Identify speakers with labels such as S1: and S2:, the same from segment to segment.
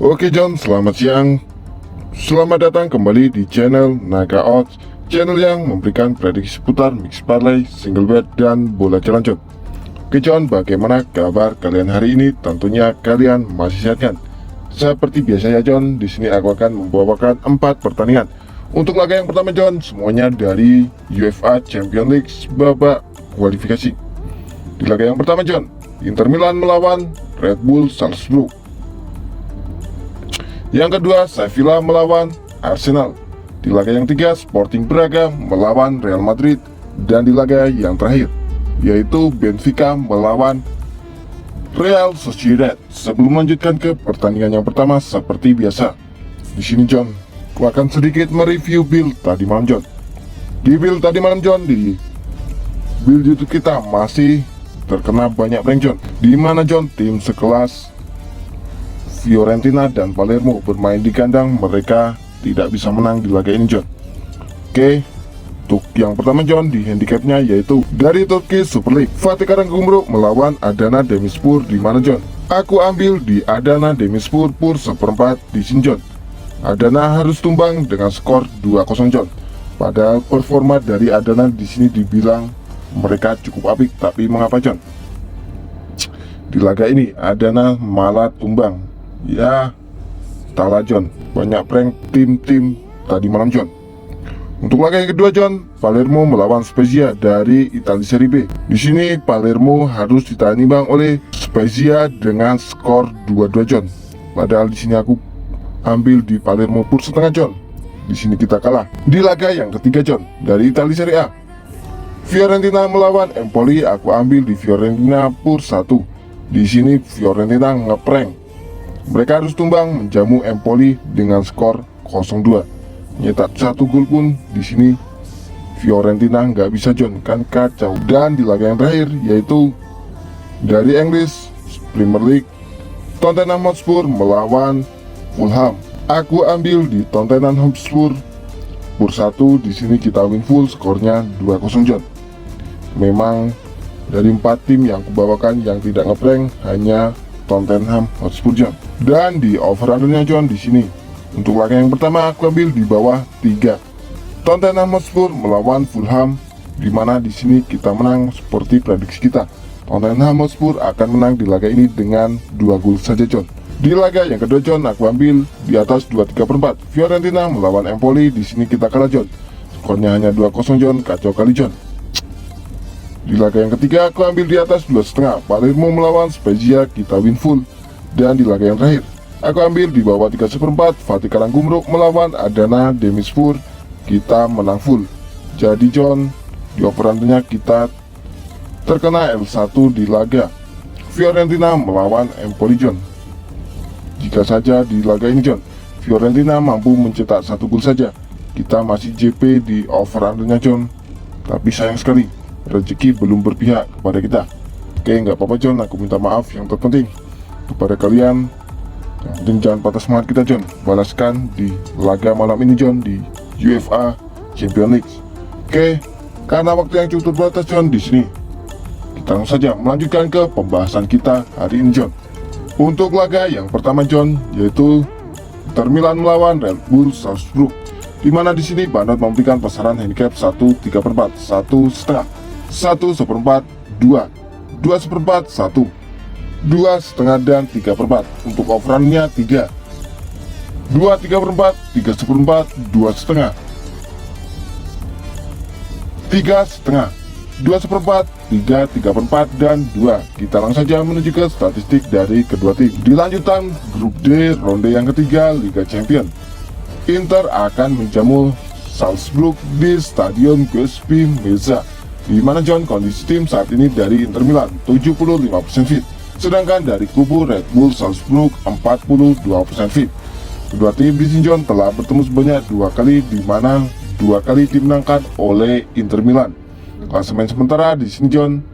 S1: Oke John, selamat siang. Selamat datang kembali di channel Naga Odds, channel yang memberikan prediksi seputar mix parlay, single bet, dan bola jalan. Oke John, bagaimana kabar kalian hari ini? Tentunya kalian masih sehat kan? Seperti biasanya John, di sini aku akan membawakan 4 pertandingan. Untuk laga yang pertama John, semuanya dari UEFA Champions League babak kualifikasi. Di laga yang pertama John, Inter Milan melawan Red Bull Salzburg. Yang kedua, Sevilla melawan Arsenal. Di laga yang ketiga, Sporting Braga melawan Real Madrid. Dan di laga yang terakhir, yaitu Benfica melawan Real Sociedad. Sebelum melanjutkan ke pertandingan yang pertama, seperti biasa, di sini John, aku akan sedikit mereview build tadi malam John. Di build tadi malam John, di build YouTube kita masih terkena banyak prank John. Di mana John, tim sekelas Fiorentina dan Palermo bermain di kandang, mereka tidak bisa menang di laga ini John. Oke, untuk yang pertama John, di handicapnya yaitu dari Turki Super League, Fatih Karagümrük melawan Adana Demirspor. Di mana John, aku ambil di Adana Demirspor pur seperempat di sini John. Adana harus tumbang dengan skor 2-0 John. Padahal performa dari Adana di sini dibilang mereka cukup apik, tapi mengapa John? Di laga ini Adana malah tumbang. Ya, entahlah John, banyak prank tim-tim tadi malam John. Untuk laga yang kedua John, Palermo melawan Spezia dari Italia Serie B. Di sini Palermo harus ditahan imbang oleh Spezia dengan skor 2-2 John. Padahal di sini aku ambil di Palermo pur setengah John. Di sini kita kalah. Di laga yang ketiga John, dari Italia Serie A, Fiorentina melawan Empoli, aku ambil di Fiorentina pur 1. Di sini Fiorentina ngeprank. Mereka harus tumbang menjamu Empoli dengan skor 0-2. Nyetak 1 gol pun di sini Fiorentina nggak bisa John, kan kacau. Dan di laga yang terakhir, yaitu dari Inggris Premier League, Tottenham Hotspur melawan Fulham. Aku ambil di Tottenham Hotspur pur 1. Di sini kita win full, skornya 2-0 John. Memang dari 4 tim yang kubawakan yang tidak ngeprank hanya Tottenham Hotspur John. Dan di over undernya John, di sini untuk laga yang pertama aku ambil di bawah 3. Tottenham Hotspur melawan Fulham, di mana di sini kita menang seperti prediksi kita. Tottenham Hotspur akan menang di laga ini dengan 2 gol saja John. Di laga yang kedua John, aku ambil di atas 2-3/4. Fiorentina melawan Empoli, di sini kita kalah John. Skornya hanya 2-0 John, kacau kali John. Di laga yang ketiga aku ambil di atas 2,5. Palermo melawan Spezia, kita win full. Dan di laga yang terakhir aku ambil di bawah 3/4. Fatih Karagümrük melawan Adana Demirspor, kita menang full. Jadi John, di operannya kita terkena L1 di laga Fiorentina melawan Empoli John. Jika saja di laga ini John, Fiorentina mampu mencetak 1 gol saja, kita masih JP di over-undernya John. Tapi sayang sekali, rezeki belum berpihak kepada kita. Oke, nggak apa-apa John, aku minta maaf. Yang terpenting kepada kalian, yang penting jangan patah semangat kita John. Balaskan di laga malam ini John, di UEFA Champions League. Oke, karena waktu yang cukup terbatas John, di sini kita langsung saja melanjutkan ke pembahasan kita hari ini John. Untuk laga yang pertama John, yaitu Inter Milan melawan Red Bull Salzburg, di mana di sini Bandot memberikan pasaran handicap 1/3/4, 1,5, 1/4, 2, 2/4, 1, 2,5 dan 3/4. Untuk overrunnya 3, 2/3/4, 3/4, 2,5, 3,5, 2/4, 3, 3/4, dan 2. Kita langsung saja menuju ke statistik dari kedua tim. Di lanjutan grup D ronde yang ketiga Liga Champions, Inter akan menjamu Salzburg di Stadion Giuseppe Meazza, di mana John, kondisi tim saat ini dari Inter Milan 75% fit, sedangkan dari kubu Red Bull Salzburg 42% fit. Kedua tim di sini John telah bertemu sebanyak 2 kali, di mana 2 kali dimenangkan oleh Inter Milan. Klasemen sementara di sini John,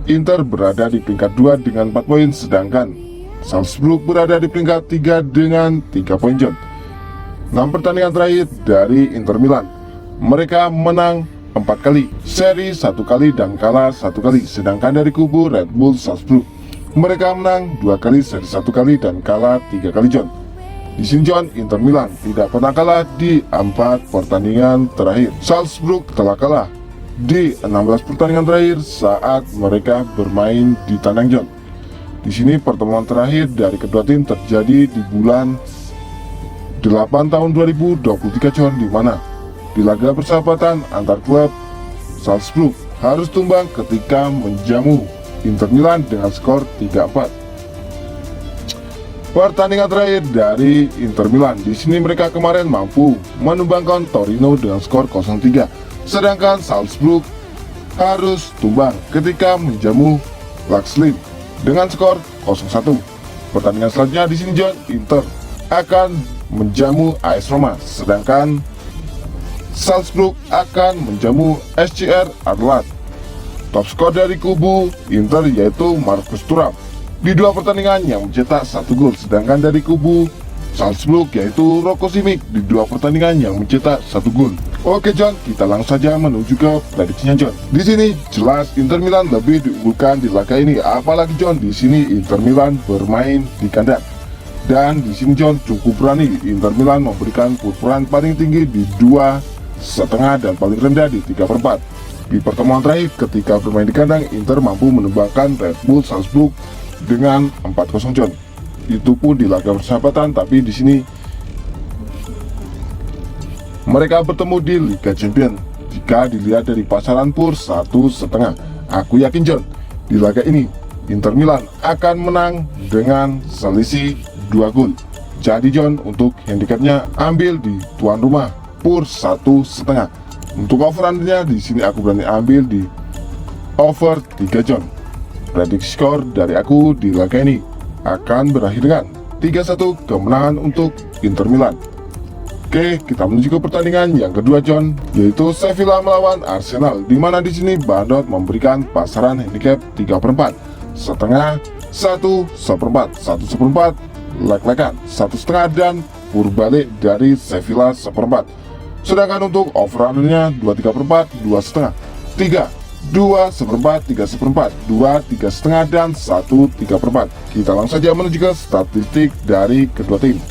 S1: Inter berada di peringkat 2 dengan 4 poin, sedangkan Salzburg berada di peringkat 3 dengan 3 poin John. 6 pertandingan terakhir dari Inter Milan, mereka menang 4 kali, seri 1 kali dan kalah 1 kali. Sedangkan dari kubu Red Bull Salzburg, mereka menang 2 kali, seri 1 kali, dan kalah 3 kali, John. Di sini, John, Inter Milan tidak pernah kalah di 4 pertandingan terakhir. Salzburg telah kalah di 16 pertandingan terakhir saat mereka bermain di tandang, John. Di sini pertemuan terakhir dari kedua tim terjadi di bulan 8 tahun 2023, John, di mana di laga persahabatan antar klub, Salzburg harus tumbang ketika menjamu Inter Milan dengan skor 3-4. Pertandingan terakhir dari Inter Milan, di sini mereka kemarin mampu menumbangkan Torino dengan skor 0-3, sedangkan Salzburg harus tumbang ketika menjamu Lazio dengan skor 0-1. Pertandingan selanjutnya di sini, John, Inter akan menjamu AS Roma, sedangkan Salzburg akan menjamu SCR Adelaide. Top skor dari kubu Inter yaitu Marcus Thuram di 2 pertandingan yang mencetak 1 gol, sedangkan dari kubu Salzburg yaitu Roko Simic di 2 pertandingan yang mencetak 1 gol. Oke, John, kita langsung saja menuju ke prediksinya, John. Di sini jelas Inter Milan lebih diunggulkan di laga ini, apalagi, John, di sini Inter Milan bermain di kandang. Dan di sini, John, cukup berani Inter Milan memberikan pukulan paling tinggi di 2,5 dan paling rendah di 3/4. Di pertemuan terakhir ketika bermain di kandang, Inter mampu menumbangkan Red Bull Salzburg dengan 4-0, John. Itu pun di laga persahabatan, tapi di sini mereka bertemu di Liga Champions. Jika dilihat dari pasaran pur 1,5, aku yakin, John, di laga ini Inter Milan akan menang dengan selisih 2 gol. Jadi, John, untuk handicapnya ambil di tuan rumah pur 1,5. Untuk overrunnya di sini aku berani ambil di over 3, John. Prediksi skor dari aku di laga ini akan berakhir dengan 3-1 kemenangan untuk Inter Milan. Oke, kita menuju ke pertandingan yang kedua, John, yaitu Sevilla melawan Arsenal, di mana di sini Bandot memberikan pasaran handicap 3/4, setengah, 1/4, 1/4, lek-lekan 1,5, dan purbalik dari Sevilla 1/4. Sedangkan untuk overrunnya 2/3/4, 2,5, 3, 2/4, 3/4, 2, 3,5, dan 1/3/4. Kita langsung saja menuju ke statistik dari kedua tim.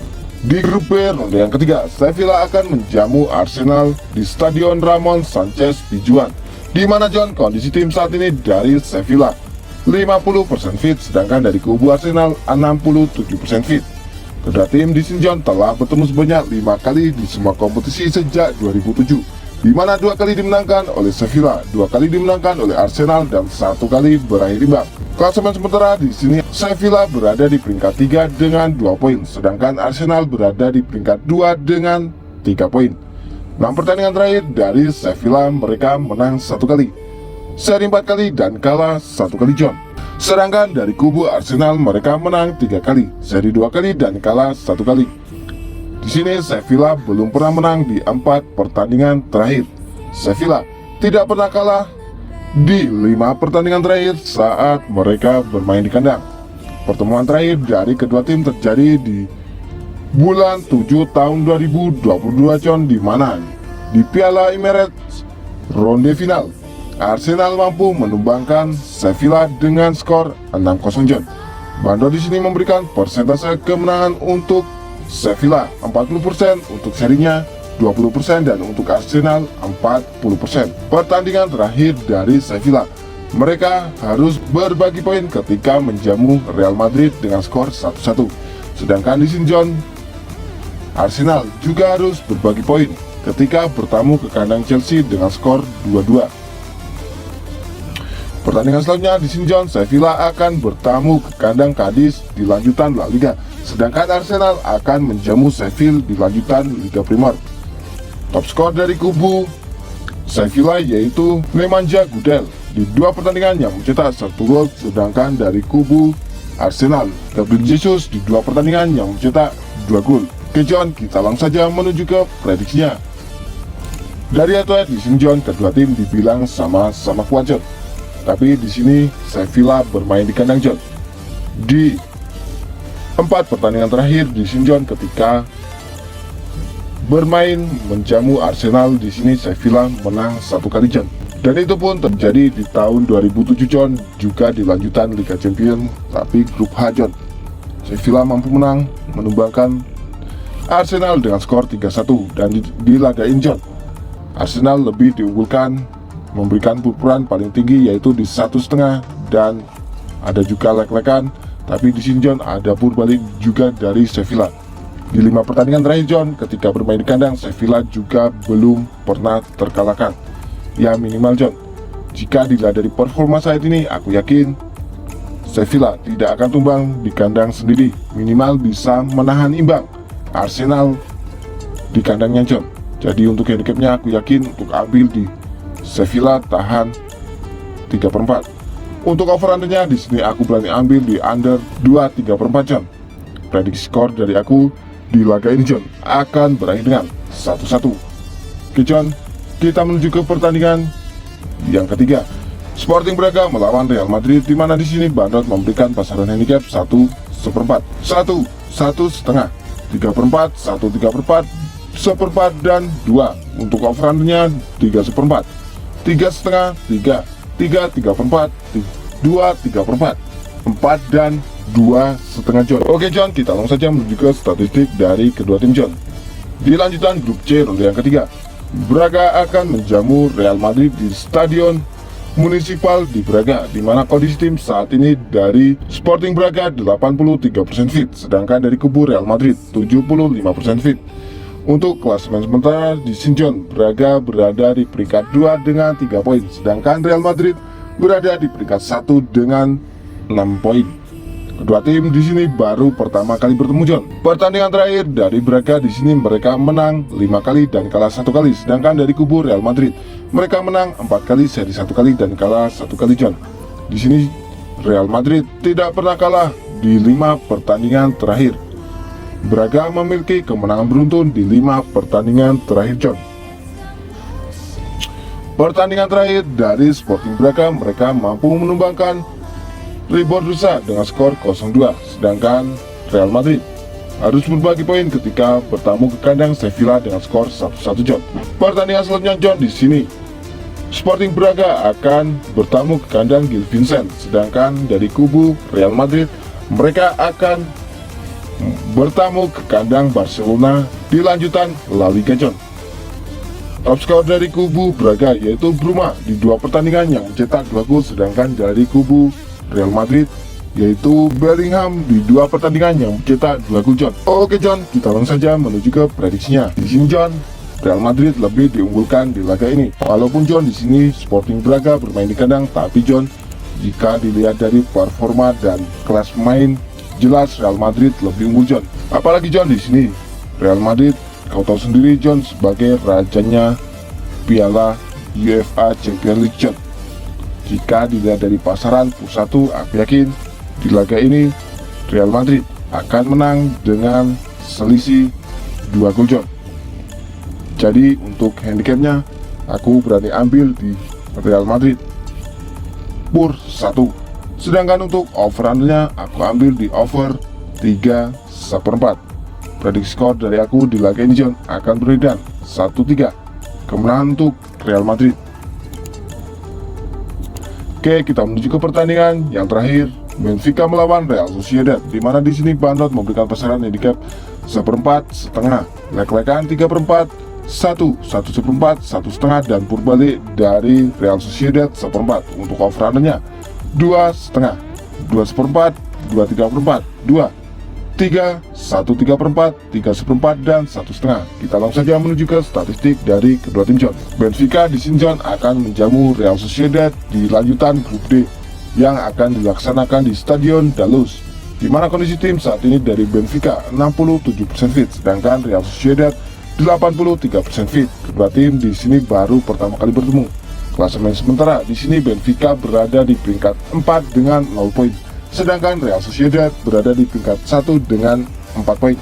S1: Di grup B ronde yang ketiga, Sevilla akan menjamu Arsenal di Stadion Ramon Sanchez Pizjuan, di mana, John, kondisi tim saat ini dari Sevilla 50% fit, sedangkan dari kubu Arsenal 67% fit. Kedua tim di sini, John, telah bertemu sebanyak 5 kali di semua kompetisi sejak 2007, di mana 2 kali dimenangkan oleh Sevilla, 2 kali dimenangkan oleh Arsenal, dan 1 kali berakhir imbang. Klasemen sementara di sini Sevilla berada di peringkat 3 dengan 2 poin, sedangkan Arsenal berada di peringkat 2 dengan 3 poin. 6 pertandingan terakhir dari Sevilla mereka menang 1 kali, seri 4 kali, dan kalah 1 kali, John. Sedangkan dari kubu Arsenal mereka menang 3 kali, seri 2 kali, dan kalah 1 kali. Di sini Sevilla belum pernah menang di 4 pertandingan terakhir. Sevilla tidak pernah kalah di 5 pertandingan terakhir saat mereka bermain di kandang. Pertemuan terakhir dari kedua tim terjadi di bulan 7 tahun 2022, John, di mana di Piala Emirates ronde final Arsenal mampu menumbangkan Sevilla dengan skor 6-0, John. Bandor di sini memberikan persentase kemenangan untuk Sevilla 40%, untuk serinya 20%, dan untuk Arsenal 40%. Pertandingan terakhir dari Sevilla, mereka harus berbagi poin ketika menjamu Real Madrid dengan skor 1-1. Sedangkan di sini, John, Arsenal juga harus berbagi poin ketika bertamu ke kandang Chelsea dengan skor 2-2. Pertandingan selanjutnya di sini, John, Sevilla akan bertamu ke kandang Cadiz di lanjutan La Liga, sedangkan Arsenal akan menjamu Sheffield di lanjutan Liga Primer. Top skor dari kubu Sevilla yaitu Nemanja Gudel di 2 pertandingan yang mencetak 1 gol, sedangkan dari kubu Arsenal Gabriel Jesus di 2 pertandingan yang mencetak 2 gol. Oke, John, kita langsung saja menuju ke prediksinya. Dari head-to-head di sini, John, kedua tim dibilang sama-sama kuat, John. Tapi di sini Sevilla bermain di kandang, John. Di 4 pertandingan terakhir di sini, John, ketika bermain menjamu Arsenal, di sini Sevilla menang 1 kali, John. Dan itu pun terjadi di tahun 2007 John, juga di lanjutan Liga Champions tapi grup H John. Sevilla mampu menang menumbangkan Arsenal dengan skor 3-1 dan di laga ini John, Arsenal lebih diunggulkan memberikan pukulan paling tinggi yaitu di 1,5 dan ada juga lek-lekan, tapi di sini John ada purbalik juga dari Sevilla. Di 5 pertandingan terakhir John, ketika bermain di kandang, Sevilla juga belum pernah terkalahkan. Ya minimal John, jika dilihat dari performa saat ini, aku yakin Sevilla tidak akan tumbang di kandang sendiri. Minimal bisa menahan imbang Arsenal di kandangnya John. Jadi untuk handicapnya aku yakin untuk ambil di Sevilla tahan 3/4. Untuk over undernya di sini aku berani ambil di under 2/3/4 John. Prediksi skor dari aku di laga ini John akan berakhir dengan 1-1. Oke John, kita menuju ke pertandingan yang ketiga, Sporting Braga melawan Real Madrid, di mana di sini Bandot memberikan pasaran handicap 1/4, 1/1/5, 3/4, 1/3/4, 1/4 dan 2. Untuk over undernya 3/4, 3,5, 3, 3/4, 2, 3/4, 4 dan 2,5 John. Oke John, kita langsung saja menuju ke statistik dari kedua tim John. Di lanjutan grup C ronde yang ketiga, Braga akan menjamu Real Madrid di Stadion Municipal di Braga, di mana kondisi tim saat ini dari Sporting Braga 83% fit, sedangkan dari kubu Real Madrid 75% fit. Untuk klasemen sementara di Sinjon, Braga berada di peringkat 2 dengan 3 poin, sedangkan Real Madrid berada di peringkat 1 dengan 6 poin. Kedua tim di sini baru pertama kali bertemu John. Pertandingan terakhir dari Braga di sini mereka menang 5 kali dan kalah 1 kali, sedangkan dari kubu Real Madrid mereka menang 4 kali, seri 1 kali dan kalah 1 kali John. Di sini Real Madrid tidak pernah kalah di 5 pertandingan terakhir. Braga memiliki kemenangan beruntun di 5 pertandingan terakhir John. Pertandingan terakhir dari Sporting Braga mereka mampu menumbangkan Ribon Rusa dengan skor 0-2, sedangkan Real Madrid harus berbagi poin ketika bertamu ke kandang Sevilla dengan skor 1-1 John. Pertandingan selanjutnya John, di sini Sporting Braga akan bertamu ke kandang Gil Vicente, sedangkan dari kubu Real Madrid mereka akan bertamu ke kandang Barcelona di lanjutan La Liga John. Top skor dari kubu Braga yaitu Bruma di 2 pertandingan yang mencetak 2 gol, sedangkan dari kubu Real Madrid yaitu Bellingham di 2 pertandingan yang mencetak 2 gol John. Oke John, kita langsung saja menuju ke prediksinya. Di sini John, Real Madrid lebih diunggulkan di laga ini. Walaupun John di sini Sporting Braga bermain di kandang, tapi John jika dilihat dari performa dan kelas main, jelas Real Madrid lebih unggul John. Apalagi John di sini Real Madrid, kau tahu sendiri John, sebagai rajanya Piala UEFA Champions League John. Jika dilihat dari pasaran +1, aku yakin di laga ini Real Madrid akan menang dengan selisih 2 gol John. Jadi untuk handicapnya aku berani ambil di Real Madrid +1. Sedangkan untuk over undernya aku ambil di over 3/4. Prediksi skor dari aku di laga ini John akan berbeda 1-3, kemenangan untuk Real Madrid. Oke, kita menuju ke pertandingan yang terakhir, Benfica melawan Real Sociedad, di mana di sini Bandot memberikan pasaran handicap 1/4, setengah, lek-lekan 3/4, 1/1/4, 1/2 dan purbalik dari Real Sociedad 1/4. Untuk over undernya 2/2, 2/4, 2/3/4, 2, 3, 1/3/4, 3/4 dan 1/2. Kita langsung saja menuju ke statistik dari kedua tim John. Benfica di sini John akan menjamu Real Sociedad di lanjutan grup D yang akan dilaksanakan di Stadion Dalus, di mana kondisi tim saat ini dari Benfica 67% fit, sedangkan Real Sociedad 83% fit. Kedua tim di sini baru pertama kali bertemu. Klasemen sementara di sini Benfica berada di peringkat 4 dengan 0 poin, sedangkan Real Sociedad berada di peringkat 1 dengan 4 poin.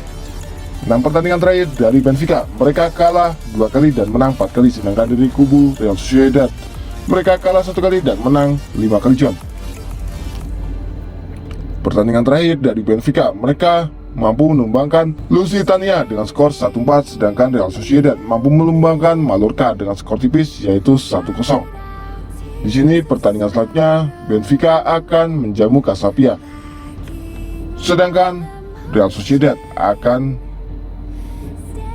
S1: 6 pertandingan terakhir dari Benfica, mereka kalah 2 kali dan menang 4 kali, sedangkan dari kubu Real Sociedad mereka kalah 1 kali dan menang 5 kali John. Pertandingan terakhir dari Benfica, mereka mampu menumbangkan Lusitania dengan skor 1-4, sedangkan Real Sociedad mampu menumbangkan Mallorca dengan skor tipis yaitu 1-0. Di sini pertandingan selanjutnya Benfica akan menjamu Casablanca, sedangkan Real Sociedad akan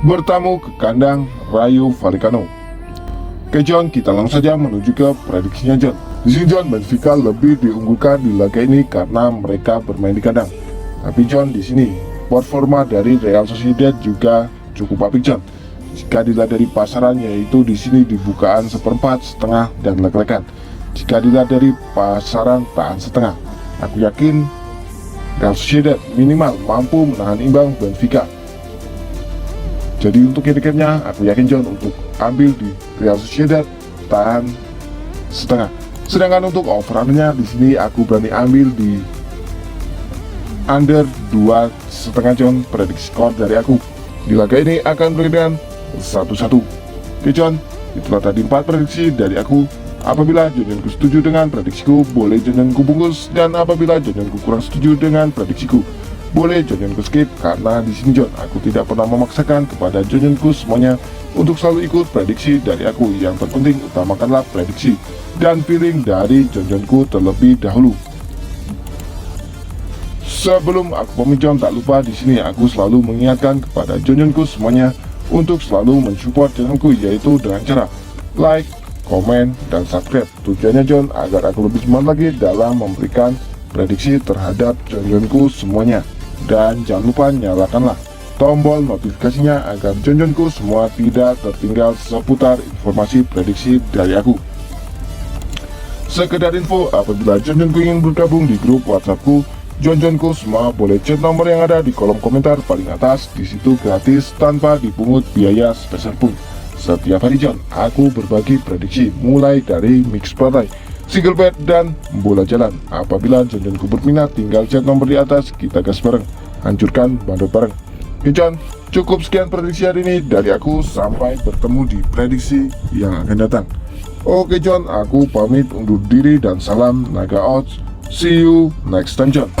S1: bertamu ke kandang Rayo Vallecano. Oke John, kita langsung saja menuju ke prediksinya John. Di sini John, Benfica lebih diunggulkan di laga ini karena mereka bermain di kandang. Tapi John, di sini performa dari Real Sociedad juga cukup apik John. Jika dilihat dari pasaran, yaitu di sini dibukaan 1/4, setengah, dan leg-legan. Jika dilihat dari pasaran tahan setengah, aku yakin Real Sociedad minimal mampu menahan imbang Benfica. Jadi untuk handicapnya, aku yakin John untuk ambil di Real Sociedad tahan setengah. Sedangkan untuk over-undernya di sini aku berani ambil di under 2,5 John. Prediksi skor dari aku di laga ini akan berikan 1-1. Oke John, itulah tadi 4 prediksi dari aku. Apabila Jonjonku setuju dengan prediksiku, boleh Jonjonku bungkus, dan apabila Jonjonku kurang setuju dengan prediksiku, boleh Jonjonku skip. Karena di sini John, aku tidak pernah memaksakan kepada Jonjonku semuanya untuk selalu ikut prediksi dari aku. Yang terpenting utamakanlah prediksi dan feeling dari Jonjonku terlebih dahulu. Sebelum aku pamit John, tak lupa di sini aku selalu mengingatkan kepada Jonjonku semuanya untuk selalu mensupport channelku, yaitu dengan cara like, komen, dan subscribe. Tujuannya John agar aku lebih semangat lagi dalam memberikan prediksi terhadap Jonjonku semuanya. Dan jangan lupa nyalakanlah tombol notifikasinya agar Jonjonku semua tidak tertinggal seputar informasi prediksi dari aku. Sekedar info, apabila Jonjonku ingin bergabung di grup WhatsAppku, Jonjonku semua boleh chat nomor yang ada di kolom komentar paling atas. Di situ gratis tanpa dipungut biaya sepeser pun. Setiap hari John, aku berbagi prediksi mulai dari mix partai, single bet, dan bola jalan. Apabila Jonjonku berminat, tinggal chat nomor di atas, kita gas bareng, hancurkan bandot bareng. Oke John, cukup sekian prediksi hari ini dari aku. Sampai bertemu di prediksi yang akan datang. Oke John, aku pamit undur diri dan salam Naga Odds. See you next time John.